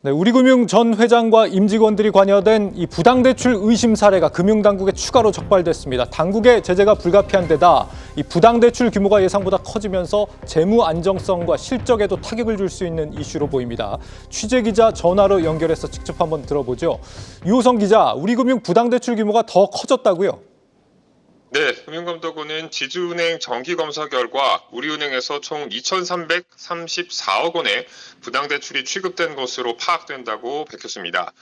네, 우리금융 전 회장과 임직원들이 관여된 이 부당대출 의심 사례가 금융당국에 추가로 적발됐습니다. 당국의 제재가 불가피한 데다 이 부당대출 규모가 예상보다 커지면서 재무 안정성과 실적에도 타격을 줄 수 있는 이슈로 보입니다. 취재기자 전화로 연결해서 직접 한번 들어보죠. 유호성 기자, 우리금융 부당대출 규모가 더 커졌다고요? 네, 금융감독원은 지주은행 정기검사 결과 우리은행에서 총 2,334억 원의 부당대출이 취급된 것으로 파악된다고 밝혔습니다.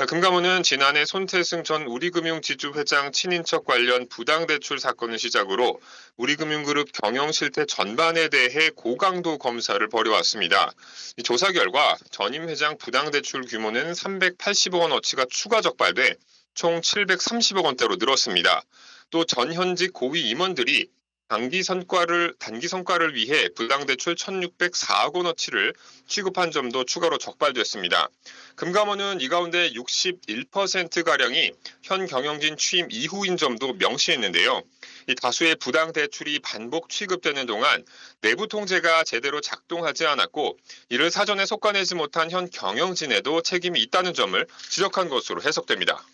금감원은 지난해 손태승 전 우리금융 지주회장 친인척 관련 부당대출 사건을 시작으로 우리금융그룹 경영 실태 전반에 대해 고강도 검사를 벌여왔습니다. 이 조사 결과 전임 회장 부당대출 규모는 380억 원어치가 추가 적발돼 총 730억 원대로 늘었습니다. 또 전현직 고위 임원들이 단기 성과를 위해 부당대출 1,604억 원어치를 취급한 점도 추가로 적발됐습니다. 금감원은 이 가운데 61%가량이 현 경영진 취임 이후인 점도 명시했는데요. 이 다수의 부당대출이 반복 취급되는 동안 내부 통제가 제대로 작동하지 않았고 이를 사전에 속아내지 못한 현 경영진에도 책임이 있다는 점을 지적한 것으로 해석됩니다.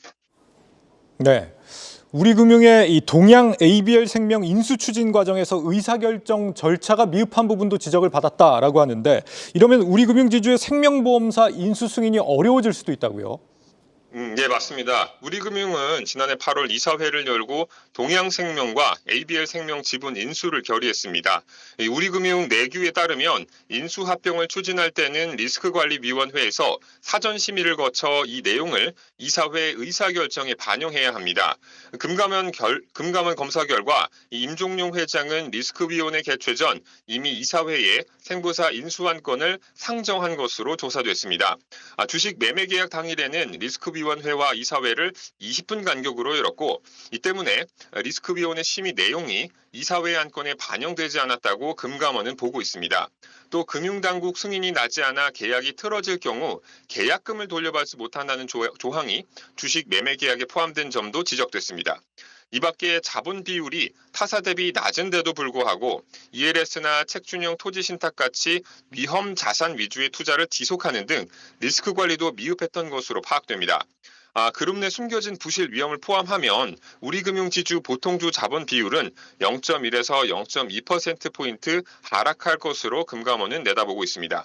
네. 우리금융의 이 동양 ABL생명 인수 추진 과정에서 의사결정 절차가 미흡한 부분도 지적을 받았다라고 하는데 이러면 우리금융 지주의 생명보험사 인수 승인이 어려워질 수도 있다고요? 네, 맞습니다. 우리금융은 지난해 8월 이사회를 열고 동양생명과 ABL생명 지분 인수를 결의했습니다. 이 우리금융 내규에 따르면 인수합병을 추진할 때는 리스크관리위원회에서 사전 심의를 거쳐 이 내용을 이사회 의사결정에 반영해야 합니다. 금감원 검사 결과 이 임종용 회장은 리스크위원회 개최 전 이미 이사회에 생보사 인수안건을 상정한 것으로 조사됐습니다. 주식 매매 계약 당일에는 리스크위원회와 이사회를 20분 간격으로 열었고 이 때문에 리스크위원회 심의 내용이 이사회 안건에 반영되지 않았다고 금감원은 보고 있습니다. 또 금융당국 승인이 나지 않아 계약이 틀어질 경우 계약금을 돌려받지 못한다는 조항이 주식 매매 계약에 포함된 점도 지적됐습니다. 이 밖에 자본 비율이 타사 대비 낮은데도 불구하고 ELS나 책준형 토지 신탁같이 위험 자산 위주의 투자를 지속하는 등 리스크 관리도 미흡했던 것으로 파악됩니다. 그룹 내 숨겨진 부실 위험을 포함하면 우리금융지주 보통주 자본 비율은 0.1에서 0.2%포인트 하락할 것으로 금감원은 내다보고 있습니다.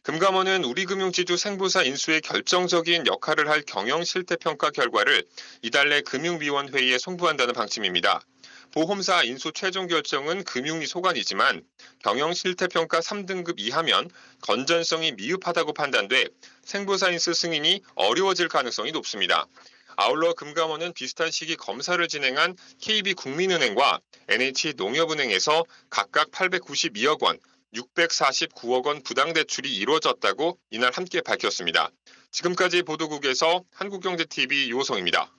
금감원은 우리금융지주 생보사 인수에 결정적인 역할을 할 경영 실태평가 결과를 이달 내 금융위원회의에 송부한다는 방침입니다. 보험사 인수 최종 결정은 금융위 소관이지만 경영 실태평가 3등급 이하면 건전성이 미흡하다고 판단돼 생보사 인수 승인이 어려워질 가능성이 높습니다. 아울러 금감원은 비슷한 시기 검사를 진행한 KB국민은행과 NH농협은행에서 각각 892억 원, 649억 원 부당대출이 이루어졌다고 이날 함께 밝혔습니다. 지금까지 보도국에서 한국경제TV 유호성입니다.